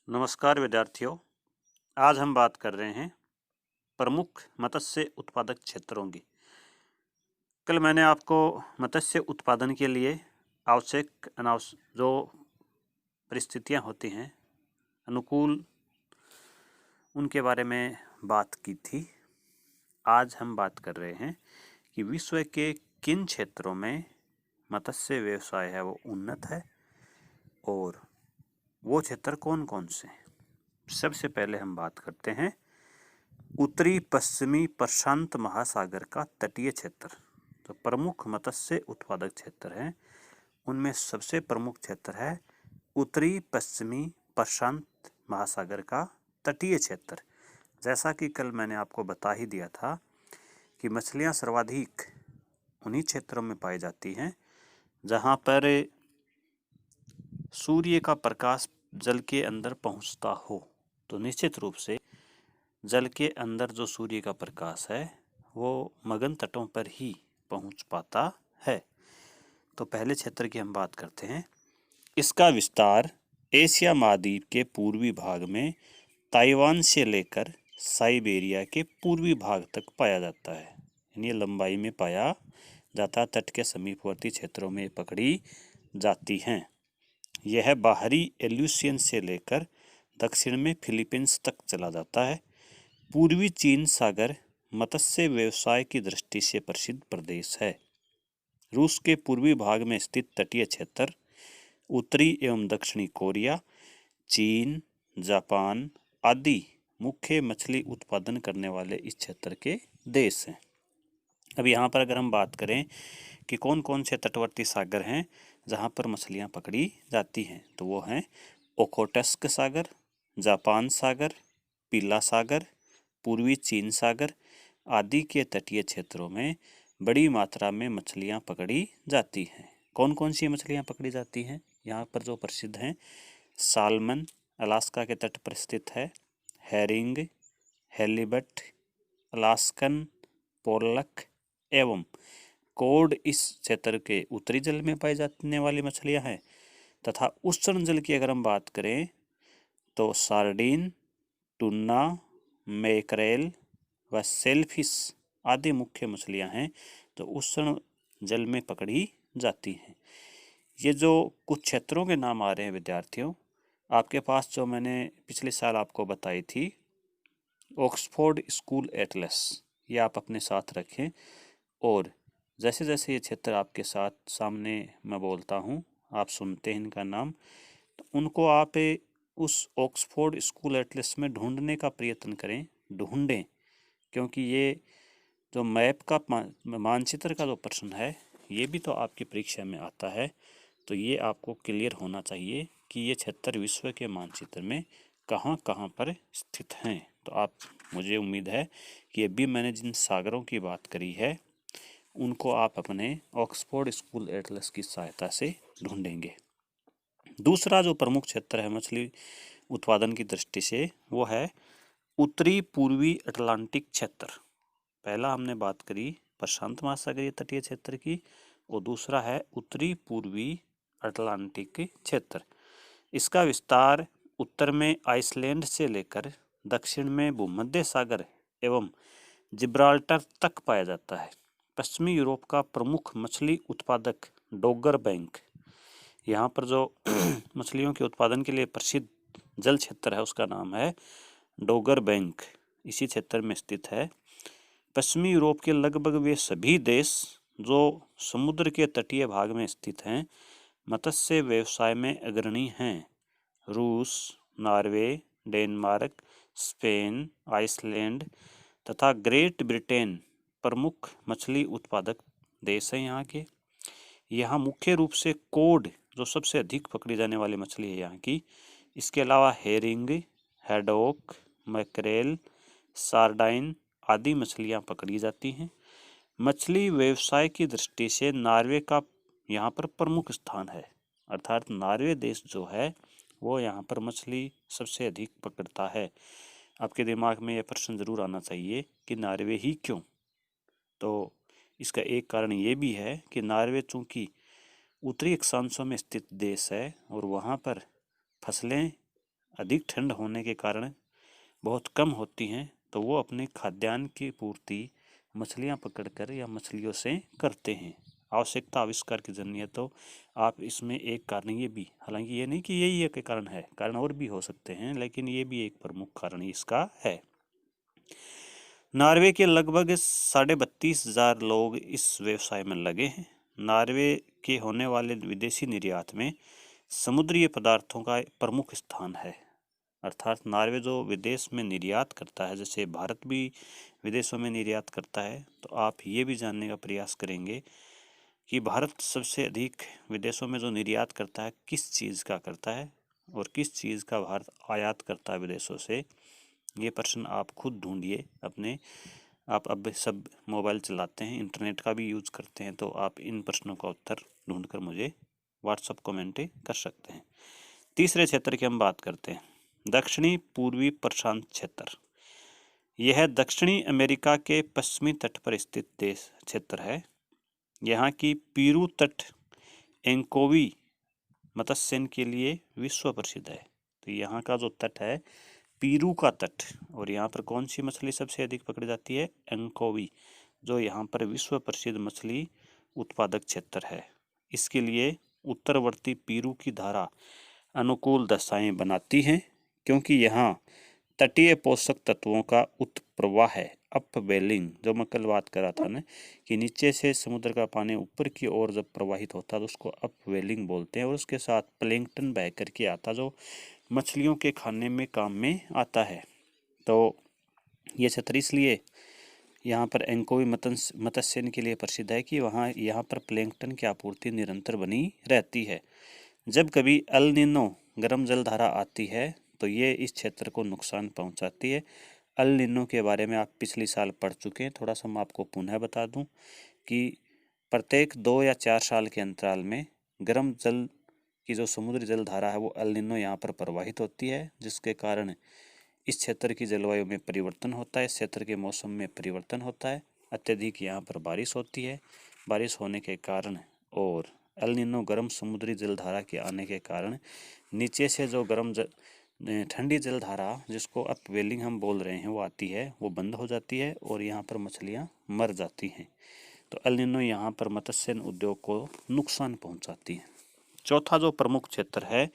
नमस्कार विद्यार्थियों। आज हम बात कर रहे हैं प्रमुख मत्स्य उत्पादक क्षेत्रों की। कल मैंने आपको मत्स्य उत्पादन के लिए आवश्यक जो परिस्थितियां होती हैं अनुकूल, उनके बारे में बात की थी। आज हम बात कर रहे हैं कि विश्व के किन क्षेत्रों में मत्स्य व्यवसाय है वो उन्नत है और वो क्षेत्र कौन कौन से हैं। सबसे पहले हम बात करते हैं उत्तरी पश्चिमी प्रशांत महासागर का तटीय क्षेत्र। तो प्रमुख मत्स्य उत्पादक क्षेत्र हैं, उनमें सबसे प्रमुख क्षेत्र है उत्तरी पश्चिमी प्रशांत महासागर का तटीय क्षेत्र। जैसा कि कल मैंने आपको बता ही दिया था कि मछलियां सर्वाधिक उन्हीं क्षेत्रों में पाई जाती हैं जहां पर सूर्य का प्रकाश जल के अंदर पहुंचता हो। तो निश्चित रूप से जल के अंदर जो सूर्य का प्रकाश है वो मगन तटों पर ही पहुंच पाता है। तो पहले क्षेत्र की हम बात करते हैं। इसका विस्तार एशिया महाद्वीप के पूर्वी भाग में ताइवान से लेकर साइबेरिया के पूर्वी भाग तक पाया जाता है। यानी लंबाई में पाया जाता, तट के समीपवर्ती क्षेत्रों में पकड़ी जाती हैं। यह बाहरी एल्यूशियन से लेकर दक्षिण में फिलीपींस तक चला जाता है। पूर्वी चीन सागर मत्स्य व्यवसाय की दृष्टि से प्रसिद्ध प्रदेश है। रूस के पूर्वी भाग में स्थित तटीय क्षेत्र, उत्तरी एवं दक्षिणी कोरिया, चीन, जापान आदि मुख्य मछली उत्पादन करने वाले इस क्षेत्र के देश हैं। अब यहाँ पर अगर हम बात करें कि कौन कौन से तटवर्ती सागर हैं जहाँ पर मछलियाँ पकड़ी जाती हैं, तो वो हैं ओखोटस्क सागर, जापान सागर, पीला सागर, पूर्वी चीन सागर आदि के तटीय क्षेत्रों में बड़ी मात्रा में मछलियाँ पकड़ी जाती हैं। कौन कौन सी मछलियाँ पकड़ी जाती हैं यहाँ पर जो प्रसिद्ध हैं? साल्मन अलास्का के तट पर स्थित है, हैरिंग, हेलीबट, अलास्कन, पोलक एवं कोड इस क्षेत्र के उत्तरी जल में पाई जाने वाली मछलियां हैं। तथा उष्ण जल की अगर हम बात करें तो सार्डिन, टूना, मैकरेल व सेलफिश आदि मुख्य मछलियां हैं जो उष्ण जल में पकड़ी जाती हैं। ये जो कुछ क्षेत्रों के नाम आ रहे हैं विद्यार्थियों, आपके पास जो मैंने पिछले साल आपको बताई थी ऑक्सफोर्ड स्कूल एटलस, ये आप अपने साथ रखें और जैसे जैसे ये क्षेत्र आपके साथ सामने मैं बोलता हूँ, आप सुनते हैं इनका नाम, तो उनको आप उस ऑक्सफोर्ड स्कूल एटलस में ढूंढने का प्रयत्न करें, ढूंढें, क्योंकि ये जो मैप का मानचित्र का जो प्रश्न है ये भी तो आपकी परीक्षा में आता है। तो ये आपको क्लियर होना चाहिए कि ये क्षेत्र विश्व के मानचित्र में कहाँ कहाँ पर स्थित हैं। तो आप, मुझे उम्मीद है कि अभी मैंने जिन सागरों की बात करी है उनको आप अपने ऑक्सफोर्ड स्कूल एटलस की सहायता से ढूंढेंगे। दूसरा जो प्रमुख क्षेत्र है मछली उत्पादन की दृष्टि से वो है उत्तरी पूर्वी अटलांटिक क्षेत्र। पहला हमने बात करी प्रशांत महासागरीय तटीय क्षेत्र की और दूसरा है उत्तरी पूर्वी अटलांटिक क्षेत्र। इसका विस्तार उत्तर में आइसलैंड से लेकर दक्षिण में भूमध्य सागर एवं जिब्राल्टर तक पाया जाता है। पश्चिमी यूरोप का प्रमुख मछली उत्पादक डोगर बैंक, यहाँ पर जो मछलियों के उत्पादन के लिए प्रसिद्ध जल क्षेत्र है उसका नाम है डोगर बैंक, इसी क्षेत्र में स्थित है। पश्चिमी यूरोप के लगभग वे सभी देश जो समुद्र के तटीय भाग में स्थित हैं मत्स्य व्यवसाय में अग्रणी हैं। रूस, नॉर्वे, डेनमार्क, स्पेन, आइसलैंड तथा ग्रेट ब्रिटेन प्रमुख मछली उत्पादक देश हैं यहाँ के। यहाँ मुख्य रूप से कोड जो सबसे अधिक पकड़ी जाने वाली मछली है यहाँ की। इसके अलावा हेरिंग, हैडॉक, मैकरेल, सार्डाइन आदि मछलियाँ पकड़ी जाती हैं। मछली व्यवसाय की दृष्टि से नॉर्वे का यहाँ पर प्रमुख स्थान है, अर्थात नॉर्वे देश जो है वो यहाँ पर मछली सबसे अधिक पकड़ता है। आपके दिमाग में यह प्रश्न जरूर आना चाहिए कि नॉर्वे ही क्यों? तो इसका एक कारण ये भी है कि नॉर्वे चूँकि उत्तरी अक्षांशों में स्थित देश है और वहाँ पर फसलें अधिक ठंड होने के कारण बहुत कम होती हैं, तो वो अपने खाद्यान्न की पूर्ति मछलियाँ पकड़कर या मछलियों से करते हैं। आवश्यकता आविष्कार की जन्य है, तो आप इसमें एक कारण ये भी, हालांकि ये नहीं कि यही एक कारण है, कारण और भी हो सकते हैं, लेकिन ये भी एक प्रमुख कारण इसका है। नॉर्वे के लगभग 32,500 लोग इस व्यवसाय में लगे हैं। नॉर्वे के होने वाले विदेशी निर्यात में समुद्री पदार्थों का प्रमुख स्थान है। अर्थात नॉर्वे जो विदेश में निर्यात करता है, जैसे भारत भी विदेशों में निर्यात करता है, तो आप ये भी जानने का प्रयास करेंगे कि भारत सबसे अधिक विदेशों में जो निर्यात करता है किस चीज़ का करता है और किस चीज़ का भारत आयात करता है विदेशों से। ये प्रश्न आप खुद ढूंढिए अपने। आप अब सब मोबाइल चलाते हैं, इंटरनेट का भी यूज करते हैं, तो आप इन प्रश्नों का उत्तर ढूंढकर मुझे व्हाट्सएप कमेंट कर सकते हैं। तीसरे क्षेत्र की हम बात करते हैं, दक्षिणी पूर्वी प्रशांत क्षेत्र। यह दक्षिणी अमेरिका के पश्चिमी तट पर स्थित देश क्षेत्र है। यहाँ की पीरू तट एंकोवी मत्स्यन के लिए विश्व प्रसिद्ध है। तो यहाँ का जो तट है पीरू का तट, और यहाँ पर कौन सी मछली सबसे अधिक पकड़ी जाती है? एंकोवी, जो यहाँ पर विश्व प्रसिद्ध मछली उत्पादक क्षेत्र है। इसके लिए उत्तरवर्ती पीरू की धारा अनुकूल दशाएं बनाती हैं, क्योंकि यहाँ तटीय पोषक तत्वों का उत्प्रवाह है। अपवेलिंग, जो मैं कल बात कर रहा था ना, कि नीचे से समुद्र का पानी ऊपर की ओर जब प्रवाहित होता है तो उसको अपवेलिंग बोलते हैं, और उसके साथ प्लैंकटन बह करके आता जो मछलियों के खाने में काम में आता है। तो ये क्षेत्र इसलिए यहाँ पर एंकोवी मत्स्यन के लिए प्रसिद्ध है कि यहाँ पर प्लैंकटन की आपूर्ति निरंतर बनी रहती है। जब कभी एल नीनो गर्म जलधारा आती है तो ये इस क्षेत्र को नुकसान पहुँचाती है। एल नीनो के बारे में आप पिछले साल पढ़ चुके हैं, थोड़ा सा मैं आपको पुनः बता दूं कि प्रत्येक 2 या 4 साल के अंतराल में गर्म जल की जो समुद्री जलधारा है वो एल नीनो यहाँ पर प्रवाहित होती है, जिसके कारण इस क्षेत्र की जलवायु में परिवर्तन होता है, इस क्षेत्र के मौसम में परिवर्तन होता है। अत्यधिक यहाँ पर बारिश होती है। बारिश होने के कारण और एल नीनो गर्म समुद्री जलधारा के आने के कारण नीचे से जो गर्म ठंडी जलधारा, जिसको अपवेलिंग हम बोल रहे हैं, वो आती है, वो बंद हो जाती है और यहाँ पर मछलियाँ मर जाती हैं। तो एल नीनो यहाँ पर मत्स्य उद्योग को नुकसान पहुँचाती है। चौथा जो प्रमुख क्षेत्र है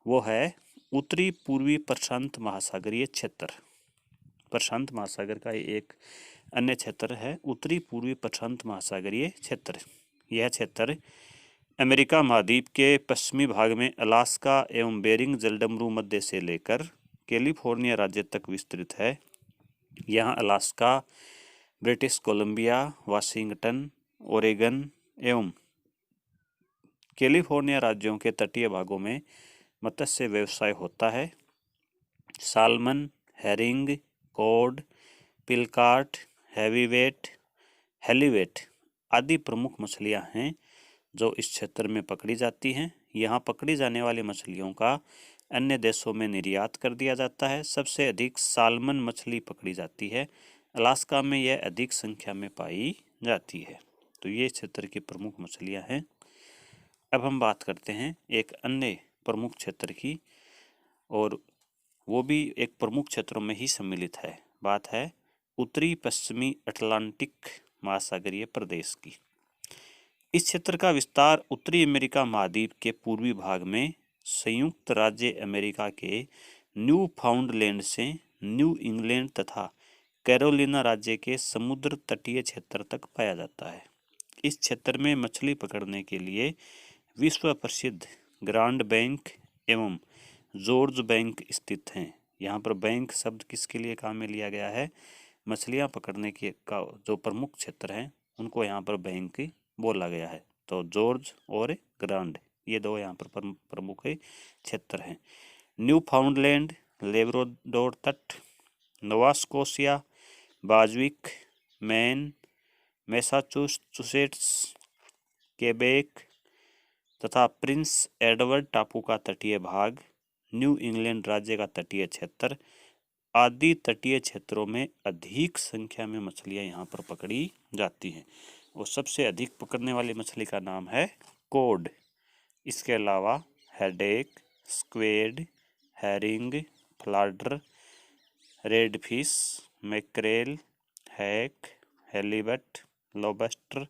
वो है उत्तरी पूर्वी प्रशांत महासागरीय क्षेत्र। प्रशांत महासागर का एक अन्य क्षेत्र है उत्तरी पूर्वी प्रशांत महासागरीय क्षेत्र। यह क्षेत्र अमेरिका महाद्वीप के पश्चिमी भाग में अलास्का एवं बेरिंग जलडमरू मध्य से लेकर कैलिफोर्निया राज्य तक विस्तृत है। यहाँ Alaska, British Columbia, Washington, Oregon एवं कैलिफोर्निया राज्यों के तटीय भागों में मत्स्य व्यवसाय होता है। साल्मन, हेरिंग, कॉड, पिलकार्ट, हैवीवेट, हेलीवेट आदि प्रमुख मछलियां हैं जो इस क्षेत्र में पकड़ी जाती हैं। यहाँ पकड़ी जाने वाली मछलियों का अन्य देशों में निर्यात कर दिया जाता है। सबसे अधिक साल्मन मछली पकड़ी जाती है। अलास्का में यह अधिक संख्या में पाई जाती है। तो ये क्षेत्र की प्रमुख मछलियां हैं। अब हम बात करते हैं एक अन्य प्रमुख क्षेत्र की, और वो भी एक प्रमुख क्षेत्रों में ही सम्मिलित है। बात है उत्तरी पश्चिमी अटलांटिक महासागरीय प्रदेश की। इस क्षेत्र का विस्तार उत्तरी अमेरिका महाद्वीप के पूर्वी भाग में संयुक्त राज्य अमेरिका के न्यू फाउंडलैंड से न्यू इंग्लैंड तथा कैरोलिना राज्य के समुद्र तटीय क्षेत्र तक पाया जाता है। इस क्षेत्र में मछली पकड़ने के लिए विश्व प्रसिद्ध ग्रांड बैंक एवं जॉर्ज बैंक स्थित हैं। यहाँ पर बैंक शब्द किसके लिए काम में लिया गया है? मछलियाँ पकड़ने के का जो प्रमुख क्षेत्र हैं उनको यहाँ पर बैंक बोला गया है। तो जॉर्ज और ग्रांड ये दो यहाँ पर प्रमुख क्षेत्र हैं। न्यू फाउंडलैंड, लेब्राडोर तट, नोवा स्कोशिया, बाजविक, मैन, मैसाचुसेट्स, केबेक तथा प्रिंस एडवर्ड टापू का तटीय भाग, न्यू इंग्लैंड राज्य का तटीय क्षेत्र आदि तटीय क्षेत्रों में अधिक संख्या में मछलियां यहाँ पर पकड़ी जाती हैं। और सबसे अधिक पकड़ने वाली मछली का नाम है कॉड। इसके अलावा haddock, squid, herring, flounder, redfish, mackerel, hake, halibut, lobster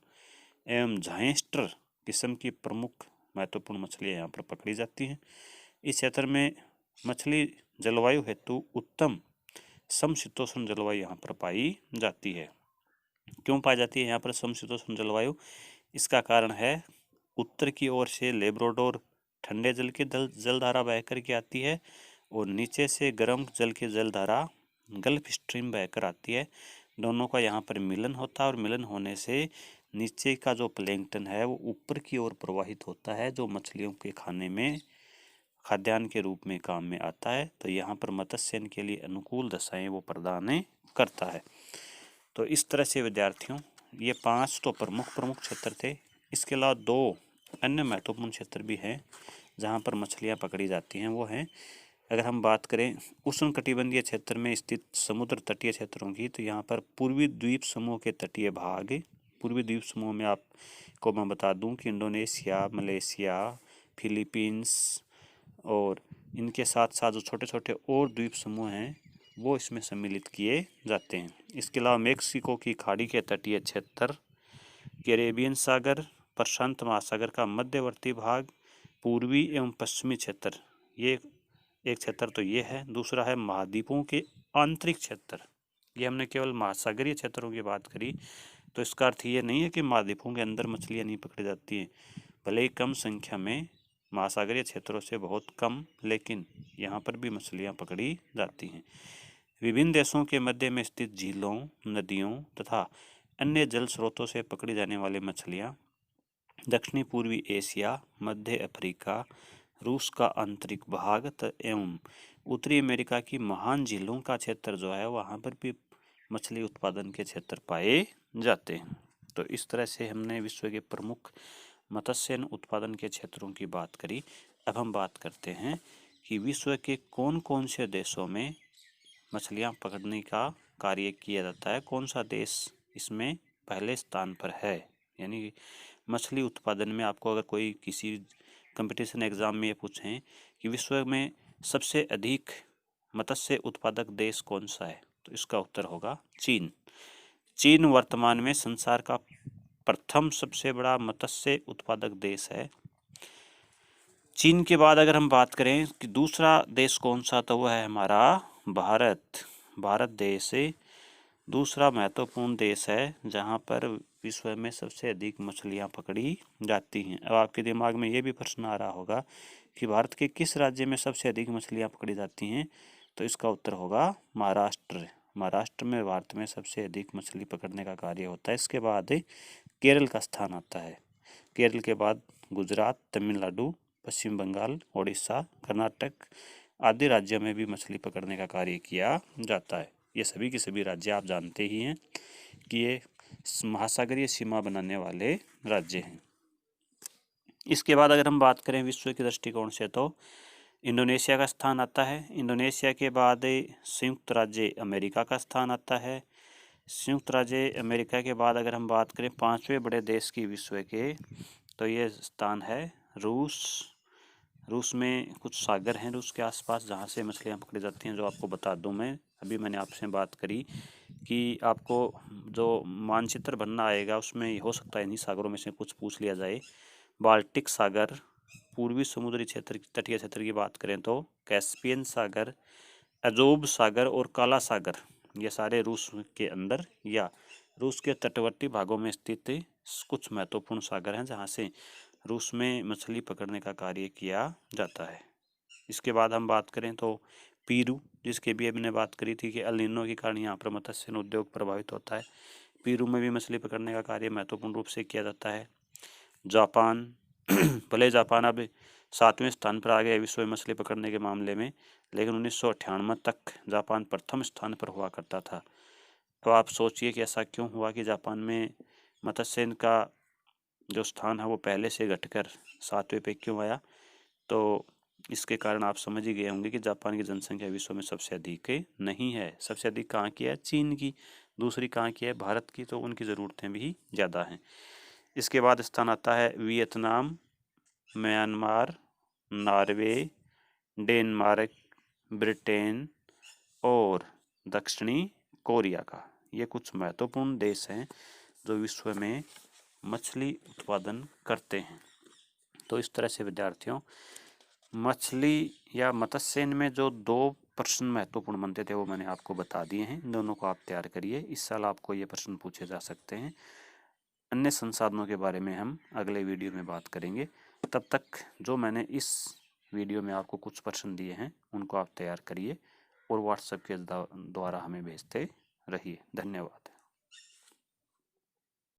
एवं झाइस्टर किस्म की प्रमुख महत्वपूर्ण मछलियाँ यहाँ पर पकड़ी जाती हैं। इस क्षेत्र में मछली जलवायु हेतु उत्तम समशीतोष्ण जलवायु यहाँ पर पाई जाती है। क्यों पाई जाती है यहाँ पर समशीतोष्ण जलवायु? इसका कारण है उत्तर की ओर से लेब्राडोर ठंडे जल की जलधारा बहकर के आती है और नीचे से गर्म जल की जलधारा गल्फ स्ट्रीम बहकर आती है। दोनों का यहाँ पर मिलन होता है और मिलन होने से नीचे का जो प्लैंकटन है वो ऊपर की ओर प्रवाहित होता है, जो मछलियों के खाने में खाद्यान्न के रूप में काम में आता है। तो यहाँ पर मत्स्यन के लिए अनुकूल दशाएं वो प्रदान करता है। तो इस तरह से विद्यार्थियों ये 5 तो प्रमुख क्षेत्र थे। इसके अलावा 2 अन्य महत्वपूर्ण क्षेत्र भी हैं जहाँ पर मछलियाँ पकड़ी जाती हैं। वो हैं, अगर हम बात करें उष्णकटिबंधीय क्षेत्र में स्थित समुद्र तटीय क्षेत्रों की, तो यहाँ पर पूर्वी द्वीप समूह के तटीय भाग, पूर्वी द्वीप समूह में आपको मैं बता दूं कि इंडोनेशिया, मलेशिया, फिलीपींस और इनके साथ साथ जो छोटे छोटे और द्वीप समूह हैं वो इसमें सम्मिलित किए जाते हैं। इसके अलावा मेक्सिको की खाड़ी के तटीय क्षेत्र, कैरेबियन सागर, प्रशांत महासागर का मध्यवर्ती भाग, पूर्वी एवं पश्चिमी क्षेत्र, ये एक क्षेत्र तो ये है। दूसरा है महाद्वीपों के आंतरिक क्षेत्र। ये हमने केवल महासागरीय क्षेत्रों की बात करी, तो इसका अर्थ ये नहीं है कि महाद्वीपों के अंदर मछलियाँ नहीं पकड़ी जाती हैं। भले ही कम संख्या में, महासागरीय क्षेत्रों से बहुत कम, लेकिन यहाँ पर भी मछलियाँ पकड़ी जाती हैं। विभिन्न देशों के मध्य में स्थित झीलों, नदियों तथा अन्य जल स्रोतों से पकड़ी जाने वाली मछलियाँ दक्षिणी पूर्वी एशिया, मध्य अफ्रीका, रूस का आंतरिक भाग एवं उत्तरी अमेरिका की महान झीलों का क्षेत्र जो है वहाँ पर भी मछली उत्पादन के क्षेत्र पाए जाते हैं। तो इस तरह से हमने विश्व के प्रमुख मत्स्य उत्पादन के क्षेत्रों की बात करी। अब हम बात करते हैं कि विश्व के कौन कौन से देशों में मछलियाँ पकड़ने का कार्य किया जाता है, कौन सा देश इसमें पहले स्थान पर है। यानी मछली उत्पादन में आपको अगर कोई किसी कंपटीशन एग्जाम में ये पूछें कि विश्व में सबसे अधिक मत्स्य उत्पादक देश कौन सा है, तो इसका उत्तर होगा चीन। चीन वर्तमान में संसार का प्रथम सबसे बड़ा मत्स्य उत्पादक देश है। चीन के बाद अगर हम बात करें कि दूसरा देश कौन सा, तो वह है हमारा भारत। भारत देश दूसरा महत्वपूर्ण देश है जहाँ पर विश्व में सबसे अधिक मछलियाँ पकड़ी जाती हैं। अब आपके दिमाग में ये भी प्रश्न आ रहा होगा कि भारत के किस राज्य में सबसे अधिक मछलियाँ पकड़ी जाती हैं, तो इसका उत्तर होगा महाराष्ट्र। महाराष्ट्र में भारत में सबसे अधिक मछली पकड़ने का कार्य होता है। इसके बाद केरल का स्थान आता है। केरल के बाद गुजरात, तमिलनाडु, पश्चिम बंगाल, उड़ीसा, कर्नाटक आदि राज्यों में भी मछली पकड़ने का कार्य किया जाता है। ये सभी के सभी राज्य आप जानते ही हैं कि ये महासागरीय सीमा बनाने वाले राज्य हैं। इसके बाद अगर हम बात करें विश्व के दृष्टिकोण से, तो इंडोनेशिया का स्थान आता है। इंडोनेशिया के बाद संयुक्त राज्य अमेरिका का स्थान आता है। संयुक्त राज्य अमेरिका के बाद अगर हम बात करें 5वें बड़े देश की विश्व के, तो ये स्थान है रूस। रूस में कुछ सागर हैं रूस के आसपास जहाँ से मछलियाँ पकड़ी जाती हैं, जो आपको बता दूं मैं। अभी मैंने आपसे बात करी कि आपको जो मानचित्र बनना आएगा उसमें हो सकता है इन्हीं सागरों में से कुछ पूछ लिया जाए। बाल्टिक सागर, पूर्वी समुद्री क्षेत्र तटीय क्षेत्र की बात करें तो कैस्पियन सागर, अजोब सागर और काला सागर, ये सारे रूस के अंदर या रूस के तटवर्ती भागों में स्थित कुछ महत्वपूर्ण सागर हैं जहाँ से रूस में मछली पकड़ने का कार्य किया जाता है। इसके बाद हम बात करें तो पीरू, जिसके भी हमने बात करी थी कि एल नीनो के कारण यहाँ पर मत्स्य उद्योग प्रभावित होता है। पीरू में भी मछली पकड़ने का कार्य महत्वपूर्ण रूप से किया जाता है। जापान भले जापान अब 7वें स्थान पर आ गया विश्व में मछली पकड़ने के मामले में, लेकिन 1998 तक जापान प्रथम स्थान पर हुआ करता था। तो आप सोचिए कि ऐसा क्यों हुआ कि जापान में मत्स्य का जो स्थान है वो पहले से घटकर 7वें पे क्यों आया। तो इसके कारण आप समझ ही गए होंगे कि जापान की जनसंख्या विश्व में सबसे अधिक नहीं है। सबसे अधिक कहाँ की है? चीन की। दूसरी कहाँ की है? भारत की। तो उनकी ज़रूरतें भी ज़्यादा हैं। इसके बाद स्थान आता है Vietnam, Myanmar, Norway, Denmark, Britain और दक्षिणी कोरिया का। ये कुछ महत्वपूर्ण देश हैं जो विश्व में मछली उत्पादन करते हैं। तो इस तरह से विद्यार्थियों, मछली या मत्स्यन में जो 2 प्रश्न महत्वपूर्ण बनते थे वो मैंने आपको बता दिए हैं। इन दोनों को आप तैयार करिए। इस साल आपको ये प्रश्न पूछे जा सकते हैं। अन्य संसाधनों के बारे में हम अगले वीडियो में बात करेंगे। तब तक जो मैंने इस वीडियो में आपको कुछ प्रश्न दिए हैं उनको आप तैयार करिए और व्हाट्सएप के द्वारा हमें भेजते रहिए। धन्यवाद।